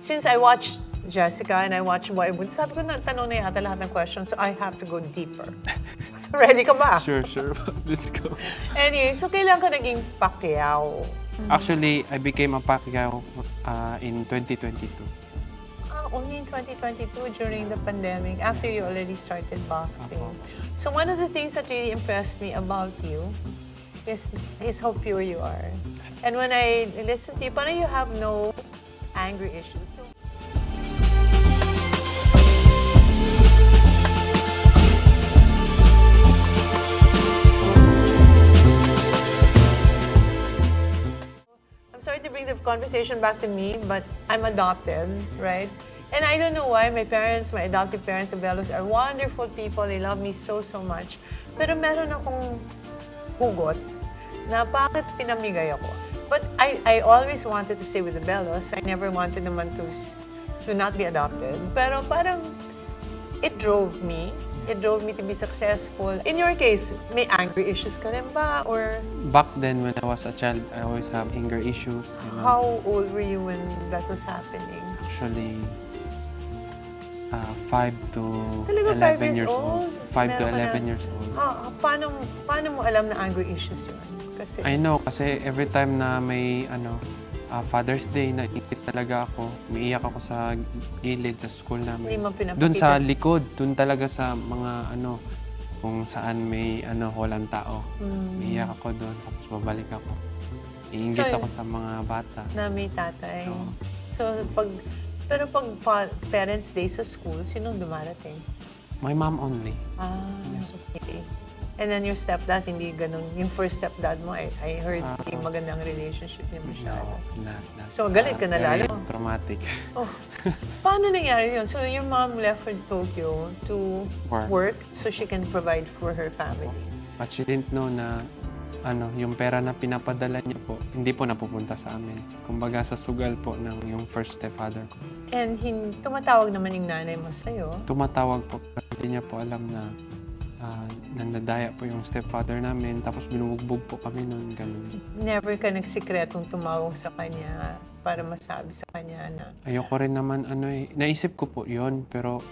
since I watched Jessica and I watched Boyhood, sabi ko na tanong na yata lahat ng questions, so I have to go deeper. Ready ka ba? Sure. Let's go. Anyway, so kailan ka naging Pacquiao? Actually, I became a Pacquiao in 2022. Only in 2022 during the pandemic, after you already started boxing. So one of the things that really impressed me about you is how pure you are. And when I listen to you, parang you have no anger issues. So, I'm sorry to bring the conversation back to me, but I'm adopted, right? And I don't know why my adoptive parents, the Bellos, are wonderful people. They love me so much. Pero meron akong hugot na bakit pinamigay ako. But I always wanted to stay with the Bellos. I never wanted naman to not be adopted. Pero parang it drove me. It drove me to be successful. In your case, may anger issues ka rin ba? Or Back then, when I was a child, I always have anger issues. how old were you when that was happening? Actually, 5 to Talaga 11 years old. 5 to Meron ka 11 na- years old. Paano mo alam na anger issues yun? Kasi, I know, kasi every time na may Father's Day, naiingit talaga ako. Umiiyak ako sa gilid sa school hindi namin. mo pinapakita. Doon sa likod, doon talaga sa mga kung saan may walang tao. Umiiyak ako doon, tapos babalik ako. Iingit So, ako sa mga bata. Na may tatay. Oo. So, pag Parents' Day sa school, sinong dumarating? My mom only. Okay. And then your stepdad, hindi ganun. Yung first stepdad mo, I heard hindi magandang relationship niya masyado. Not. So, galit ka na Very lalo? traumatic. Oh, paano nangyari yun? So, your mom left for Tokyo to work so she can provide for her family. But she didn't know na yung pera na pinapadala niya po, hindi po napupunta sa amin. Kumbaga sa sugal po ng yung first stepfather ko. And tumatawag naman yung nanay mo sa'yo. Tumatawag po, pero hindi niya po alam na nandadaya po yung stepfather namin, tapos binubugbog po kami noon, ganun. Never ka nagsikretong tumawag sa kanya para masabi sa kanya na Ayoko rin naman, naisip ko po yon, pero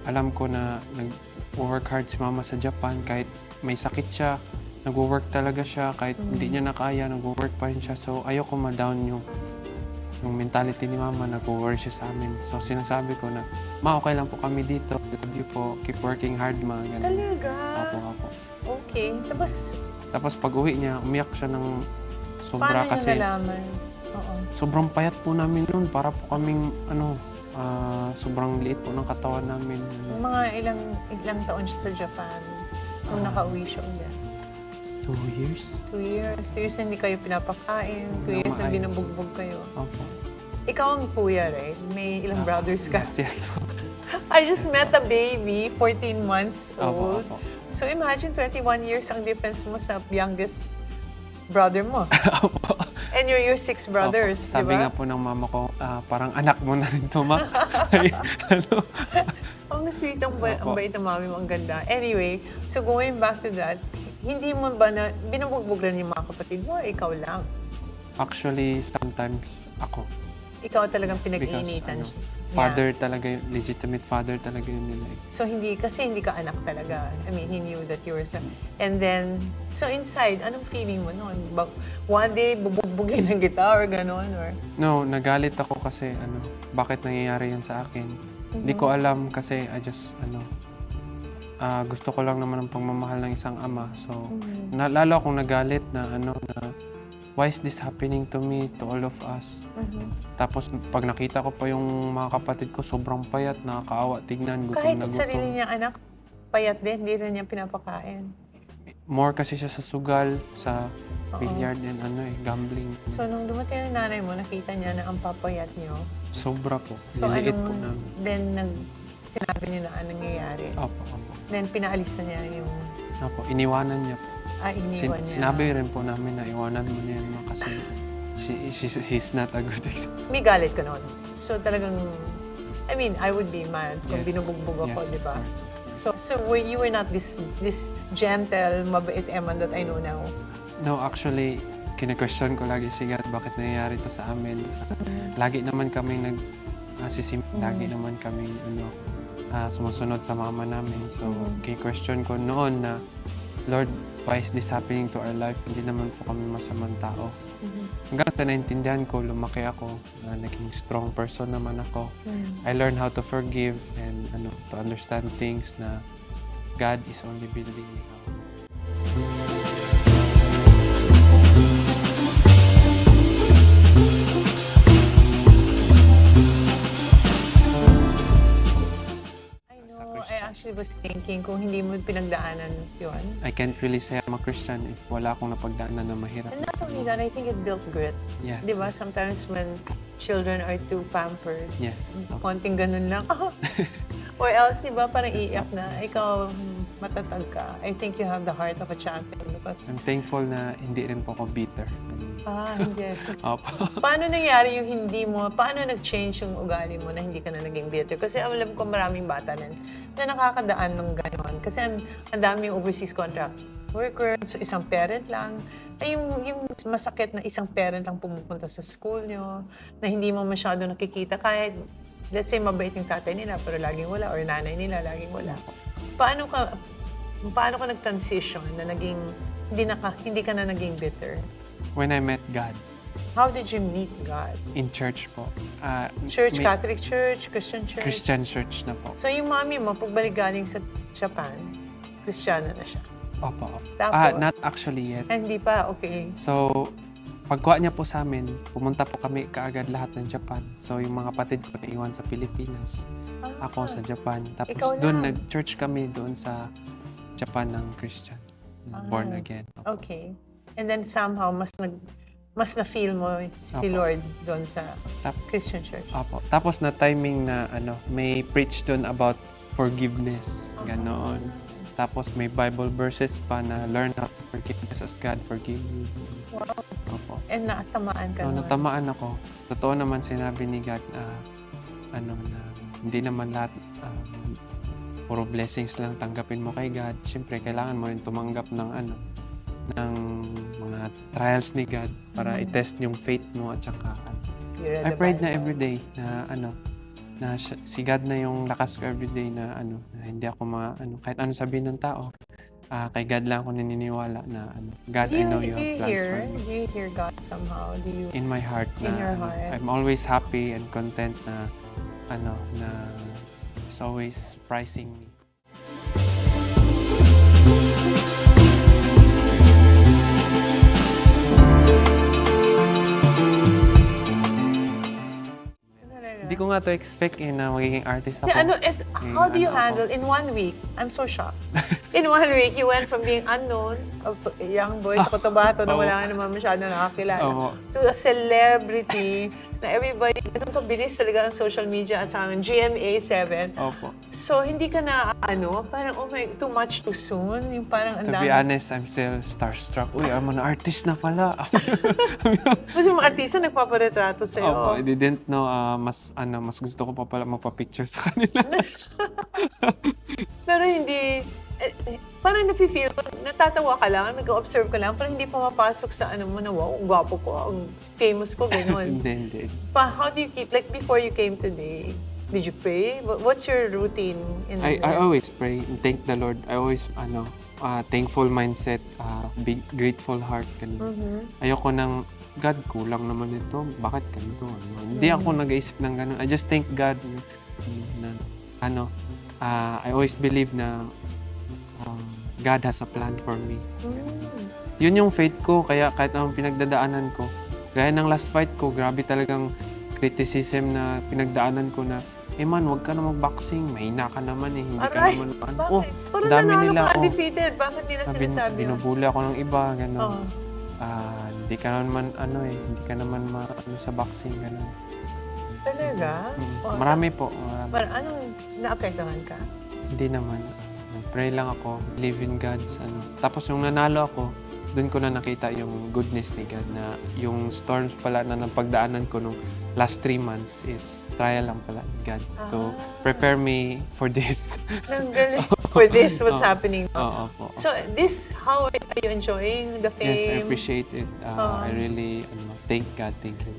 alam ko na nag-work hard si mama sa Japan, kahit may sakit siya, nag-work talaga siya, kahit hindi niya nakaya, nag-work pa rin siya. So, ayoko ma-down yung mentality ni mama, nag-work siya sa amin. So, sinasabi ko na, ma, okay lang po kami dito. Love you po. Keep working hard, ma. Ganun. talaga? Apo. Okay. Tapos pag uwi niya, umiyak siya ng sobra Paano kasi niya nalaman? Oo. sobrang payat po namin noon. Para po kaming, sobrang liit po ng katawan namin. Mga ilang taon siya sa Japan nung nakauwi siya ulit. 2 years? 2 years. 2 years na hindi kayo pinapakain. 2 years na maayos. binubugbog kayo. Opo. Ikaw ang kuya, right? May ilang brothers ka? Yes. I just met a baby, 14 months Opo. old. So imagine 21 years ang difference mo sa youngest brother mo. Opo. And your 6 brothers, di Sabi nga ba? po ng mama ko, parang anak mo na rin to, ma. Ang sweet, ang Opo. bait ng mami mo, ang ganda. Anyway, so going back to that, hindi mo ba na binubugbog rin yung mga kapatid mo, ikaw lang? Actually, sometimes ako. Ikaw talagang Because pinag-iinitan siya. father talaga, legitimate father talaga yun nila. So hindi ka anak talaga. I mean, he knew that you were son. And then, so inside, anong feeling mo noon? One day, bubugbugin ng kita or gano'n? Or? No, nagalit ako kasi bakit nangyayari yan sa akin? Hindi ko alam kasi I just gusto ko lang naman ang pagmamahal ng isang ama. So, lalo akong nagalit na why is this happening to me, to all of us? Tapos pag nakita ko pa yung mga kapatid ko, sobrang payat, nakakaawa tignan, gutom Kahit na gutom. sarili niya anak, payat din, hindi rin niya pinapakain. More kasi siya sa sugal, sa billiard and gambling. So nung dumating ang nanay mo, nakita niya na ang papayat niyo. Sobra po. So Niliit po namin. then sinabi niyo na anong nangyayari. Opo. Then pinaalis na niya yung Opo, iniwanan niya po. iniwan niya. Sinabi rin po namin na iwanan mo niya yun, kasi he's not a good example. May galit ka noon. So talagang, I mean, I would be mad kung Yes. binubugbog ako, Yes, di ba? of course. So you were not this gentle, mabait Eman that I know now. No, actually, kine-question ko lagi si God, bakit nangyayari to sa amin. Lagi naman kami lagi naman kaming sumusunod sa mama namin. So, question ko noon na, Lord, why is this happening to our life? Hindi naman po kami masamang tao. Hanggang sa naintindihan ko, lumaki ako, naging strong person naman ako. I learned how to forgive and to understand things na God is only building me up. I actually was thinking kung hindi mo pinagdaanan yun. I can't really say I'm a Christian if wala akong napagdaanan na mahirap. And not only that, I think it built grit. Yeah. Di ba? Sometimes when children are too pampered, Yes. konting ganun lang. Or else, di ba, parang iiyak na, ikaw matatag ka. I think you have the heart of a champion because... I'm thankful na hindi rin po ako bitter. Hindi. Opo. Paano nangyari yung paano nag-change yung ugali mo na hindi ka na naging bitter? Kasi alam ko maraming bata na nakakadaan ng gano'n. Kasi ang daming overseas contract workers, so isang parent lang. Ay, yung masakit na isang parent lang pumupunta sa school nyo, na hindi mo masyado nakikita kahit, let's say, mabait yung tatay nila, pero laging wala, or nanay nila, laging wala. Paano ka nag-transition na naging, hindi ka na naging bitter? When I met God. How did you meet God? In church po. Church, Catholic Church, Christian Church? Christian church na po. So yung mami mo, pagbalik galing sa Japan, Kristiyano na siya? Opo. Tapos? Not actually yet. Hindi pa, okay. So, pagkuha niya po sa amin, pumunta po kami kaagad lahat ng Japan. So, yung mga kapatid ko naiwan sa Pilipinas. Ako sa Japan. Tapos doon, nag-church kami doon sa Japan ng Christian. Born again. Opo. Okay. And then somehow, mas na-feel mo si Lord doon sa Christian Church. Opo. Tapos na timing na may preach doon about forgiveness. Ganoon. Tapos may Bible verses pa na learn how to forgive as God forgive you. Wow. Opo. And natamaan ka naman. Natamaan ako. Totoo naman sinabi ni God na hindi naman lahat puro blessings lang tanggapin mo kay God. Siyempre, kailangan mo rin tumanggap ng ng mga trials ni God para i-test yung faith mo at saka I prayed na everyday na si God na yung lakas ko everyday na hindi ako kahit ano sabihin ng tao, kay God lang ako naniniwala na God, I know you have plans for me. Do you hear God somehow? In my heart na in your heart? I'm always happy and content na na He's always prizing me. Hindi ko nga to expect na magiging artist ako. How do you handle, in 1 week, I'm so shocked. In 1 week, you went from being unknown, a young boy sa Cotabato na wala naman masyado nakakilala, to a celebrity na everybody, ganun kabilis talaga ang social media at sa amin, GMA7. Opo. So, hindi ka na, parang, oh my, too much too soon? Yung parang To be honest, I'm still starstruck. Uy, I'm an artist na pala. Kasi mga artista nagpaparetrato sa'yo. Opo, I didn't know, mas gusto ko pa pala magpa-picture sa kanila. Pero hindi, parang nafe-feel, natatawa ka lang, nag-observe ka lang, parang hindi pa mapasok sa mo na, wow, ang gwapo ko, ang famous ko, gano'n. Hindi. How do you keep, like before you came today, did you pray? What's your routine? I always pray and thank the Lord. I always, thankful mindset, big, grateful heart. Ayoko nang, God, kulang naman ito. Bakit ganito? Hindi ako nag-iisip ng gano'n. I just thank God na, I always believe na God has a plan for me. Yun yung faith ko, kaya kahit anong pinagdadaanan ko, gaya ng last fight ko, grabe talagang criticism na pinagdaanan ko na, man, huwag ka na mag-boxing, mahina ka naman hindi ka naman Bakit? Parang dami nanalo nila, ka undefeated. Bakit nila sinasabi? Binubuli ako ng iba, gano'n. Hindi ka naman, hindi ka naman sa boxing, gano'n. Talaga? Marami po. Anong naapektuhan ka? Hindi naman. Pray lang ako, believe in God. Tapos nung nanalo ako, doon ko na nakita yung goodness ni God na yung storms pala na napagdaanan ko nung last 3 months is trial lang pala ni God to prepare me for this. For this, what's happening now. Oo. So how are you enjoying the fame? Yes, I appreciate it. I really thank God. Thank you.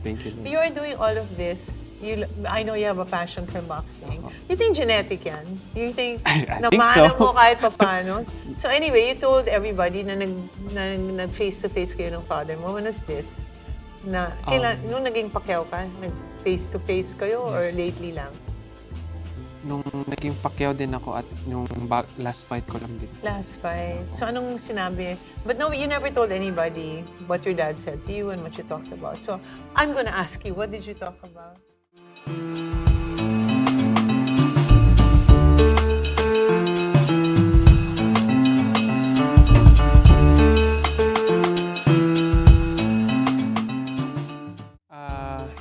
Thank you. You are doing all of this I know you have a passion for boxing. Oo. You think genetic yan? You think I think namana so. mo kahit paano? So anyway, you told everybody na nag face-to-face kayo ng father mo. When was this? Na, nung naging Pacquiao ka, nag face-to-face kayo or Yes. lately lang? Nung naging Pacquiao din ako at nung last fight ko lang din. Last fight. So anong sinabi? But no, you never told anybody what your dad said to you and what you talked about. So I'm gonna ask you, what did you talk about?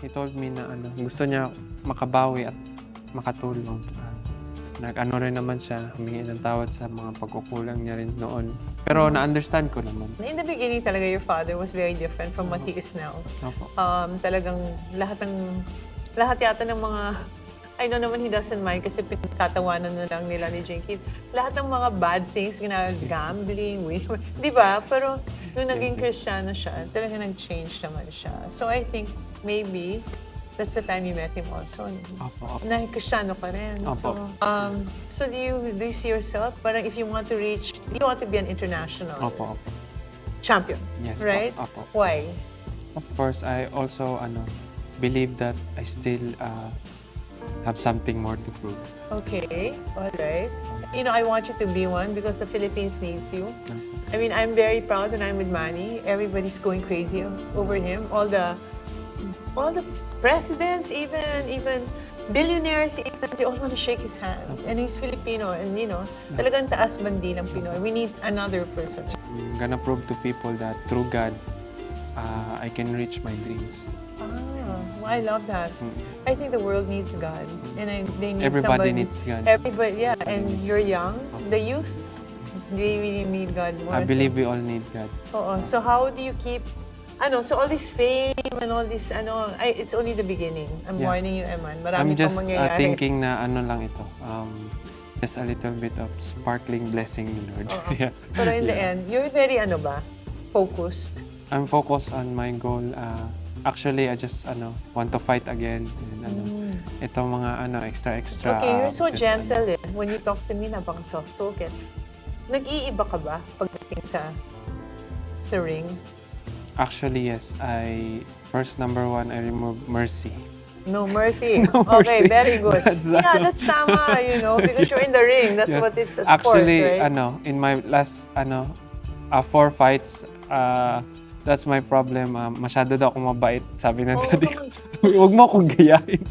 He told me na gusto niya makabawi at makatulong. Nag-ano rin naman siya, humingi ng tawad sa mga pagkukulang niya rin noon. Pero na-understand ko naman. In the beginning talaga, your father was very different from what he is now. Opo. Talagang lahat yata ng mga, I know naman he doesn't mind kasi pinagtatawanan na lang nila ni Jinky. Lahat ng mga bad things, gambling, di ba? Pero nung naging Kristiyano siya, talaga nag-change naman siya. So I think maybe that's the time you met him also. Opo. Na Kristiyano ka rin. Opo. So do you see yourself, parang if you want to be an international Opo. champion, Yes, right? Opo. Why? Of course, I also believe that I still have something more to prove. Okay, all right. You know, I want you to be one because the Philippines needs you. Opo. I mean, I'm very proud that I'm with Manny. Everybody's going crazy over him. All the presidents, even billionaires, even they all want to shake his hand. And he's Filipino, and you know, talagang taas bandi ng Pinoy. We need another person. I'm gonna prove to people that through God, I can reach my dreams. Well, I love that. I think the world needs God, and they need Everybody somebody. needs God. Everybody, yeah. And you're young, the youth, they really need God more. I believe we all need God. Oo. So how do you keep, so all this fame and all this, it's only the beginning. I'm Yeah. warning you, Eman. I'm Marami just pang mangyayari. thinking na lang ito. Just a little bit of sparkling blessing, Lord. Oo. Yeah. Pero in the Yeah. end, you're very, focused. I'm focused on my goal. Actually, I just want to fight again. And, itong mga extra. Okay, you're so just, gentle eh. When you talk to me, napaka-soft-spoken. Nag-iiba ka ba pagdating sa ring? Actually, yes. First, number one, I remove mercy. No mercy. No Okay, mercy. very good. That's, That's tama, because you're in the ring. That's Yes. what it's a sport, Actually, right? in my last 4 fights, that's my problem. Masyado daw akong mabait. Sabi ng Oo, daddy ko. Huwag mo akong gayahin.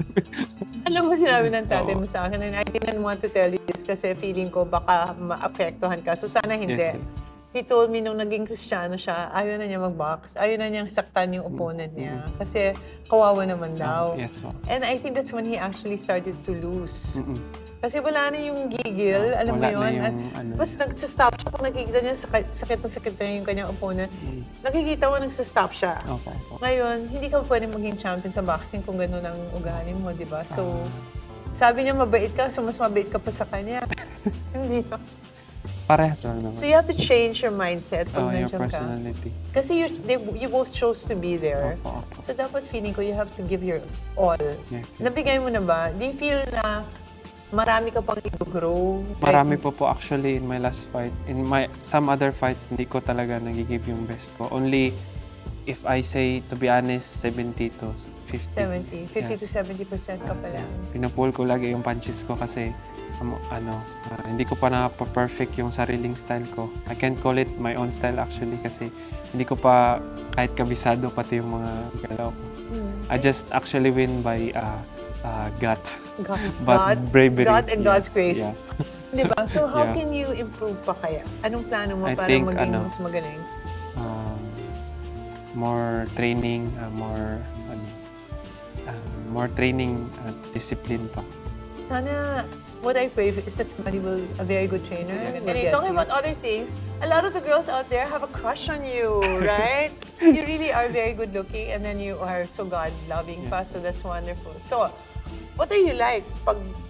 Alam mo, sinabi ng tatay Oo. mo sa akin, and I didn't want to tell you this kasi feeling ko baka maapektuhan ka. So sana hindi. Yes, yes. He told me nung naging Kristiyano siya, ayaw na niya mag-box. Ayaw na niyang saktan yung opponent niya. Kasi kawawa naman daw. Yes, po. And I think that's when he actually started to lose. Mm-mm. Kasi wala na yung gigil, alam mo Wala yun. na At yung Tapos nagsastop siya kung nakikita niya sakit na yung kanyang opponent. Nakikita mo nagsastop siya. Opo, opo. Ngayon, hindi ka pwede maging champion sa boxing kung gano'n ang ugali mo, di ba? So, sabi niya mabait ka, so mas mabait ka pa sa kanya. Hindi no? Parehas lang naman. So you have to change your mindset pag Your nandiyan ka. personality. Kasi you both chose to be there. Opo, opo. So dapat feeling ko, you have to give your all. Yes. Nabigay mo na ba? Do you feel na marami ka pang i-grow? Marami po actually in my last fight. In some other fights, hindi ko talaga nagigib yung best ko. Only if I say, to be honest, 70 to 50. 50 to 70% ka pa lang. Pinupull ko lagi yung punches ko kasi hindi ko pa na-perfect yung sariling style ko. I can't call it my own style actually kasi hindi ko pa kahit kabisado pati yung mga galaw ko. I just actually win by gut. But bravery. God and Yeah, God's grace. yeah. Di ba? So how Yeah. can you improve pa kaya? Anong plano mo I para think, maging mas magaling? More training, more training at discipline pa. Sana, what I pray is that somebody will, a very good trainer. Yes. And talking about other things, a lot of the girls out there have a crush on you, right? You really are very good looking and then you are so God-loving pa, so that's wonderful. So, what are you like?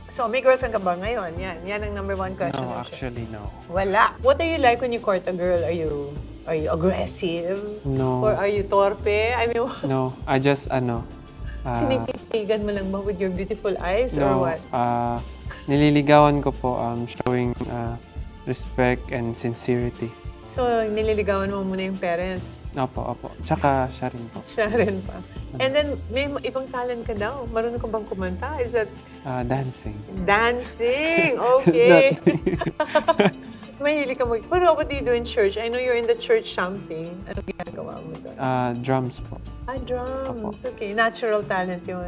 So, may girlfriend ka ba ngayon? Yan ang number one question. No, actually, no. Wala. What are you like when you court a girl? Are you aggressive? No. Or are you torpe? I mean, No, I just, tinitingnan Tinititigan mo lang ba with your beautiful eyes or No, what? nililigawan ko po showing respect and sincerity. So, nililigawan mo muna yung parents. Opo. Tsaka siya rin po. Siya rin pa. And then, may ibang talent ka daw. Marunong ka bang kumanta? Is that Dancing. dancing? Okay. Dancing. Mahilig ka mag... Pero what do you do in church? I know you're in the church something. Ano ginagawa mo doon? Drums po. Drums. Okay. Natural talent yun.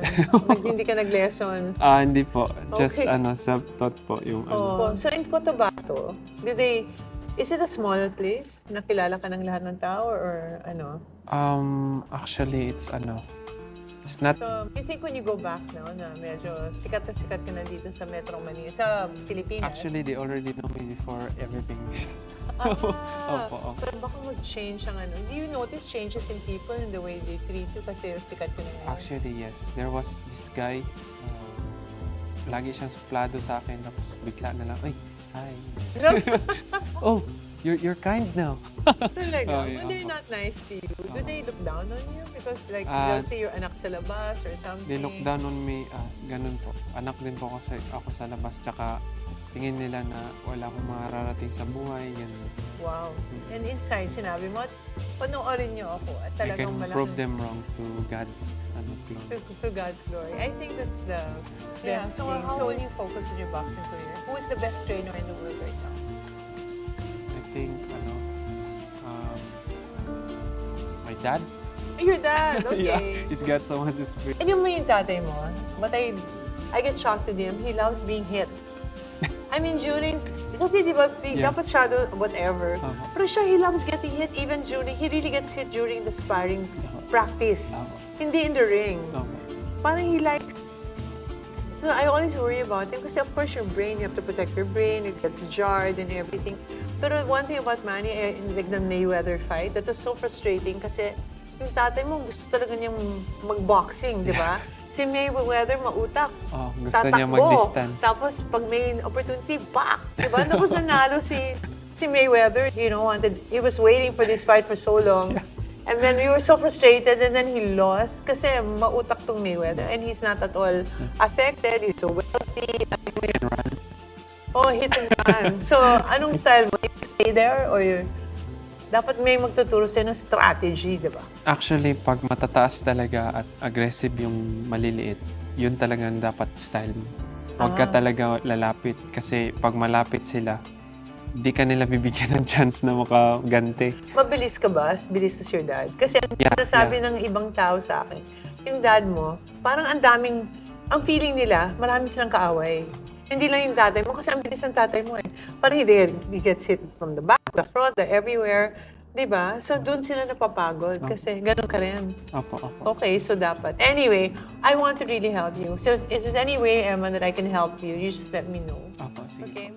Hindi ka nag-lessons. Hindi po. Just Okay. self-taught po yung Oh. So in Cotabato, is it a small place? Nakilala ka ng lahat ng tao or ano? Actually, it's not, So, you think when you go back now na medyo sikat ka na dito sa Metro Manila, sa Pilipinas? actually, they already know me before everything. Opo. Pero baka mag-change ang ano. Do you notice changes in people in the way they treat you kasi sikat ka na ngayon? Actually, yes. There was this guy, lagi siyang suplado sa akin, tapos bigla na lang, ay, hi. Oh, you're kind now. Talaga? Oh, yeah. When they're not nice to you, do they look down on you? Because like, Ah, they'll see your anak sa labas or something. They look down on me, ganun po. Anak din po ako sa labas, tsaka tingin nila na wala akong mararating sa buhay, ganun. Wow. And inside, sinabi mo, panoorin niyo ako at I talagang can prove them wrong to God's glory. to God's glory. I think that's the best So thing. how So, will you focus on your boxing career? Who is the best trainer in the world right now? I think, my dad? Your dad, okay. Yeah, he's got so much spirit. And yung tatay mo, but I get shocked with him. He loves being hit. I mean, kasi di ba, Yeah. dapat siya whatever. Tama. Pero siya, he loves getting hit even he really gets hit during the sparring practice. Tama. Hindi in the ring. Opo. Parang he likes, so I always worry about him kasi of course your brain, you have to protect your brain, it gets jarred and everything. Pero one thing about Manny, like the Mayweather fight, that was so frustrating kasi yung tatay mo gusto talaga niyang mag-boxing, di ba? Si Mayweather mautak. Gusto niya mag-distance. Tapos pag may opportunity, back! Di ba? Tapos nanalo si Mayweather, he was waiting for this fight for so long. And then we were so frustrated and then he lost kasi mautak tong Mayweather and he's not at all affected. He's so wealthy. And run. Oh, hit and run. So, anong style mo? You stay there or dapat may magtuturo sa'yo ng strategy, di ba? Actually, pag matataas talaga at aggressive yung maliliit, yun talagang dapat style mo. Huwag ka talaga lalapit kasi pag malapit sila, di ka nila bibigyan ng chance na makaganti. Mabilis ka ba? Bilis as your dad? Kasi ang sinasabi ng ibang tao sa akin, yung dad mo, parang ang feeling nila, marami silang kaaway. Hindi lang yung tatay mo, kasi ang bilis ng tatay mo eh. Parang he gets hit from the back, the front, everywhere. Diba? So, doon sila napapagod kasi ganun ka rin. Opo. Okay, so dapat. Anyway, I want to really help you. So, if there's any way, Emma, that I can help you, you just let me know. Opo, sige. Okay?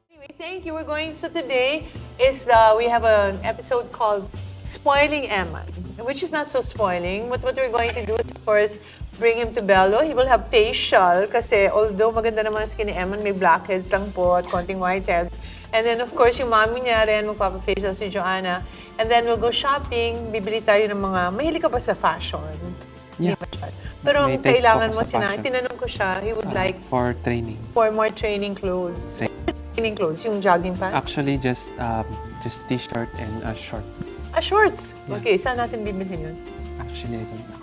Anyway, thank you. So today is, we have an episode called Spoiling Emman, which is not so spoiling. What we're going to do is, of course, bring him to Bello. He will have facial kasi although maganda naman ang skin ni Emman, may blackheads lang po at konting whiteheads. And then, of course, yung mommy niya rin, magpapa-facial si Joanna. And then, we'll go shopping. Bibili tayo ng mga, mahilig ka ba sa fashion? Yeah. Pero May ang taste kailangan po mo, ako sa fashion. tinanong ko siya, he would like For training. for more training clothes. Training clothes, yung jogging pants? Actually, just t-shirt and a short. Shorts. Yeah. Okay, saan natin bibilhin yun? Actually, I don't know.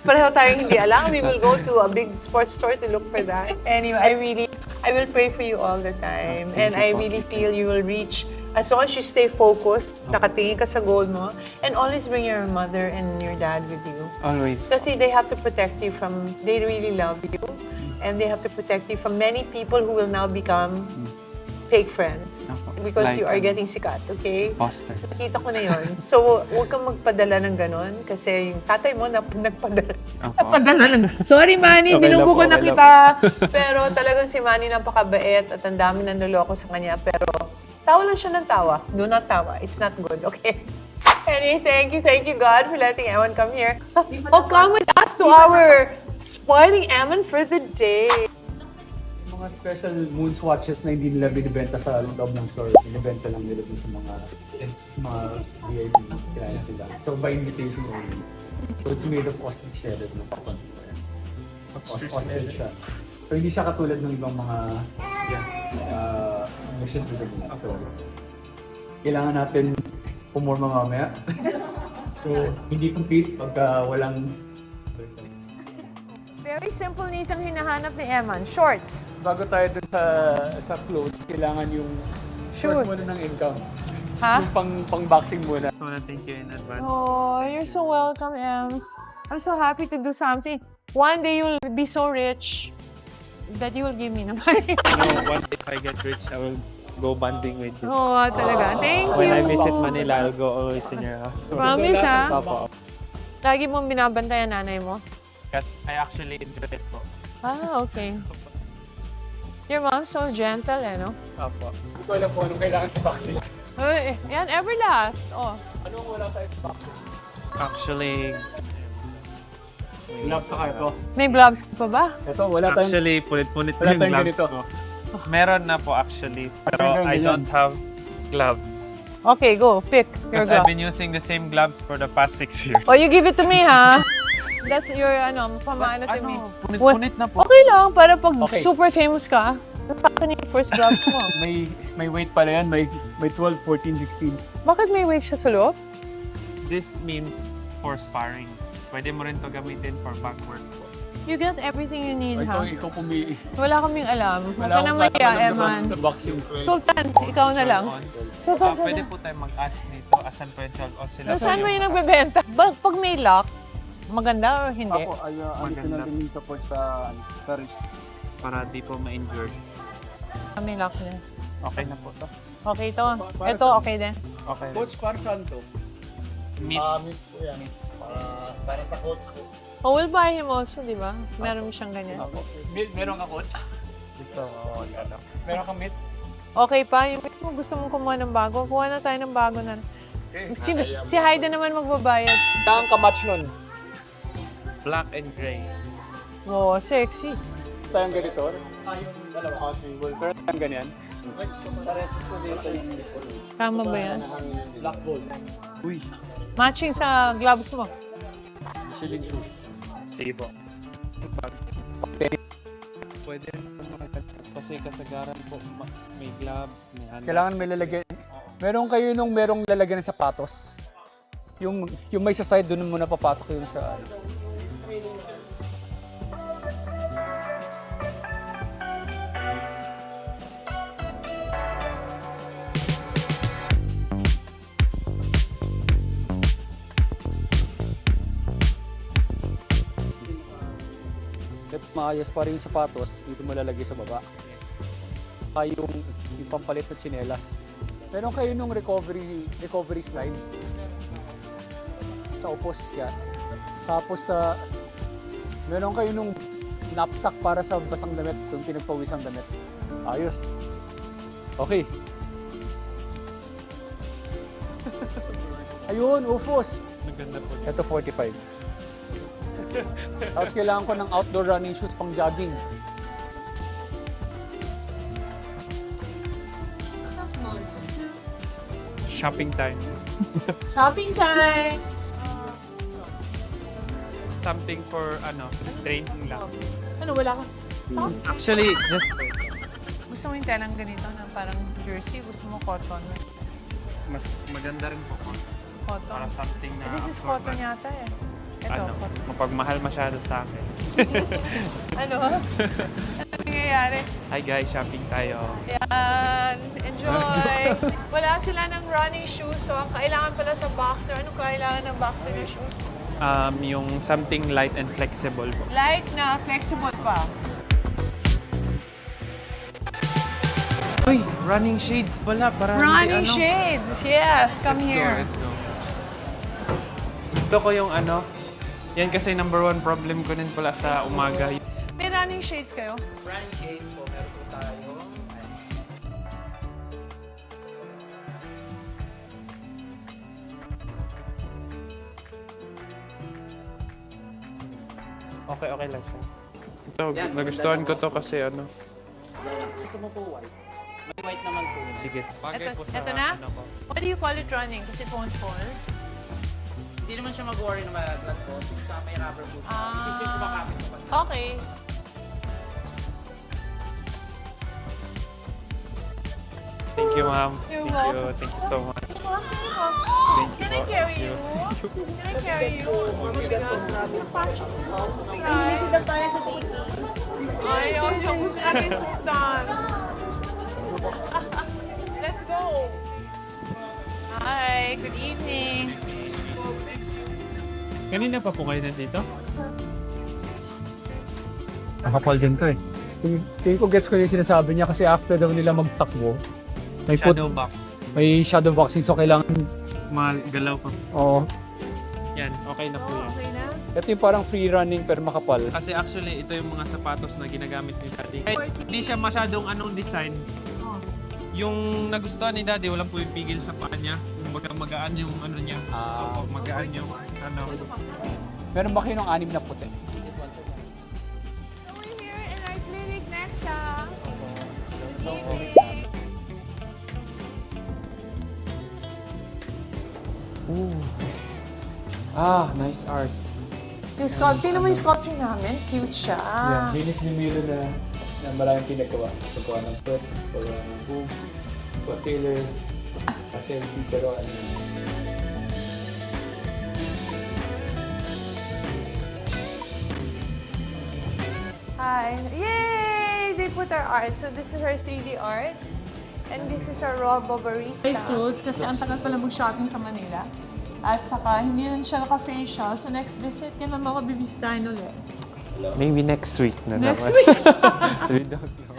Pareho tayong hindi alam. We will go to a big sports store to look for that. Anyway, I will pray for you all the time. Thank And you I po. really feel you will reach, as long as you stay focused, nakatingin ka sa goal mo, and always bring your mother and your dad with you. Always. Kasi they have to protect you they really love you, and they have to protect you from many people who will now become fake friends. Because Like, you are getting sikat, okay? Posters. Nakita ko na yun. So, huwag kang magpadala ng ganon kasi yung tatay mo nagpadala. Opo. Sorry, Manny, Okay lang binubo ko po, na okay kita. Pero talagang si Manny napakabait at ang dami na naloko sa kanya. Pero tawa lang siya ng tawa. Do not tawa. It's not good, okay? Anyway, thank you, God, for letting Eman come here. Oh, come with us to our spoiling Eman for the day. Mga mga special moon swatches na hindi nila binibenta sa loob ng store. Binibenta lang nila dun sa mga VIP clients nila. So by invitation only. So it's made of ostrich shredded na cotton. Ostrich siya. So hindi siya katulad ng ibang mga mission to the moon. So kailangan natin pumorma mamaya. So hindi complete pagka walang. Very simple needs ang hinahanap ni Eman. Shorts. Bago tayo dun sa clothes, kailangan yung Shoes. first muna ng income. Ha? Yung pang-boxing muna. Just wanna thank you in advance. Oh, you're so welcome, Ems. I'm so happy to do something. One day you'll be so rich that you will give me the money. One day if I get rich, I will go bonding with you. Oo, talaga. Thank you. When I visit Manila, I'll go always in your house. Promise, ha? Papa. Lagi mong binabantayan nanay mo? I actually enjoy it po. Ah, okay. Your mom's so gentle, eh, no? Apo. Hindi ko alam kung anong kailangan sa boxing. Uy, yan, Everlast. Oh. Anong wala tayo sa boxing? Actually, Gloves saka ito. May gloves ka pa ba? Ito, wala tayong... actually, punit-punit Wala yung tayong gloves ganito. ko. Meron na po actually, pero Meron I ganyan. don't have gloves. Okay, go. Pick your Because I've glove. been using the same gloves for the past 6 years. Oh, you give it to me, ha? That's your, pamana to me. Punit-punit na po. Okay lang, para pag Okay. super famous ka, sa akin yung first gloves mo. May weight pala yan. May 12, 14, 16. Bakit may weight siya sa loob? This means for sparring. Pwede mo rin to gamitin for back work po. You get everything you need, ha? Ikaw pumi... Wala kaming alam. Huwag Wala ka na akong maya, alam Eman. sa boxing. Sultan, ikaw na lang. Sultan, Pwede Sultan. po tayo mag-ask dito. Asan po yung 12 o sila? Saan mo yung nagbebenta? Pag may lock, maganda or hindi? Maganda. din yung support sa Paris. Para di po ma-injured. May lock niya. Okay na po to. Okay to. Ito, okay din. Okay. Coach, para saan to? Meat. po yan. Para sa coach ko. Oh, we'll buy him also, di ba? Meron siyang ganyan. Meron ka coach? Gusto ko ano. Meron ka mitts? Okay pa, yung gusto mo kumuha ng bago, kuha na tayo ng bago na. Si Haida naman magbabayad. Saan ka match nun? Black and gray. Oo, sexy. Tayong ganito? Tayong dalawa. Pero tayong ganyan? Tama ba yan? Black gold. Uy. Matching sa gloves mo. Shilling shoes. Sige po. Pwede kasi kasagaran po may gloves, may hand. Kailangan may lalagyan. Meron kayo nung merong lalagyan ng sapatos. Yung may sa side doon mo na papasok yung sa... At maayos pa rin yung sapatos, dito mo lalagay sa baba. Saka yung pampalit na tsinelas. Meron kayo nung recovery slides. Sa upos yan. Tapos meron kayo nung knapsack para sa basang damit, yung pinagpawisang damit. Ayos. Okay. Ayun, ufos. Maganda po. Ito 45. Tapos kailangan ko ng outdoor running shoes pang jogging. Shopping time. Shopping time! Something for training lang. Ano, wala ka? Actually, just Gusto mo yung telang ganito na parang jersey? Gusto mo cotton? mas maganda rin po para Cotton? something na This is cotton yata eh. Ito, cotton. mapagmahal masyado sa akin. Ano? Ano nangyayari? Hi guys, shopping tayo. Yan! Enjoy! Wala sila ng running shoes, so ang kailangan pala sa boxer, anong kailangan ng boxer na shoes? Yung something light and flexible po. Light na flexible pa. Uy, running shades pala para Running shades! Yes! Come here. Let's go. Gusto ko yung yan kasi number one problem ko din pala sa umaga. May running shades kayo? Running shades po, meron po tayo. Okay lang siya. Ito, nagustuhan ko to kasi Gusto mo po white? May white naman po. Sige. Bagay po sa Ito na? ano ko. What do you call it running? Because it won't fall. Hindi naman siya mag-worry na malaglag po. Sa may rubber boot. Ah. Kasi kumakapit ko pa. Okay. Thank you, ma'am. You're Thank welcome. you. Thank you so much. Thank Thank Can I you po. carry Thank you? Can I carry you? Oh my God. Ay, ayaw. Gusto natin sundan. Let's go. Hi, good evening. Kanina pa po kayo nandito? Nakapal din to eh. Tingin ko gets ko yung sinasabi niya kasi after daw nila magtakbo, Shadow box. may shadow boxing so kailangan, Magalaw pa. oo. Yan, okay na po yan. Okay na? Ito yung parang free running pero makapal. Kasi actually, ito yung mga sapatos na ginagamit ni Daddy. Kahit hindi siya masyadong anong design, yung nagustuhan ni Daddy, walang pumipigil sa paa niya. Kumbaga magaan yung ano niya. Ah. Opo, magaan yung ano. Meron ba kayo ng 6 na puti? So we're here in our clinic next, Good evening. Nice art. Yung sculpting naman yung sculpture namin. Cute siya. Linis ni Milo na maraming pinagawa. Paggawa ng foot, paggawa ng boobs, paggawa tailors, selfie pero ano. Hi. Yay! They put our art. So this is her 3D art. And this is our raw barista. Face clothes kasi ang tagal pala mag-shopping sa Manila. At saka hindi rin siya naka-facial. So next visit, kailan mo ako bibisitahin ulit? Maybe next week na Next naman. week! We don't know.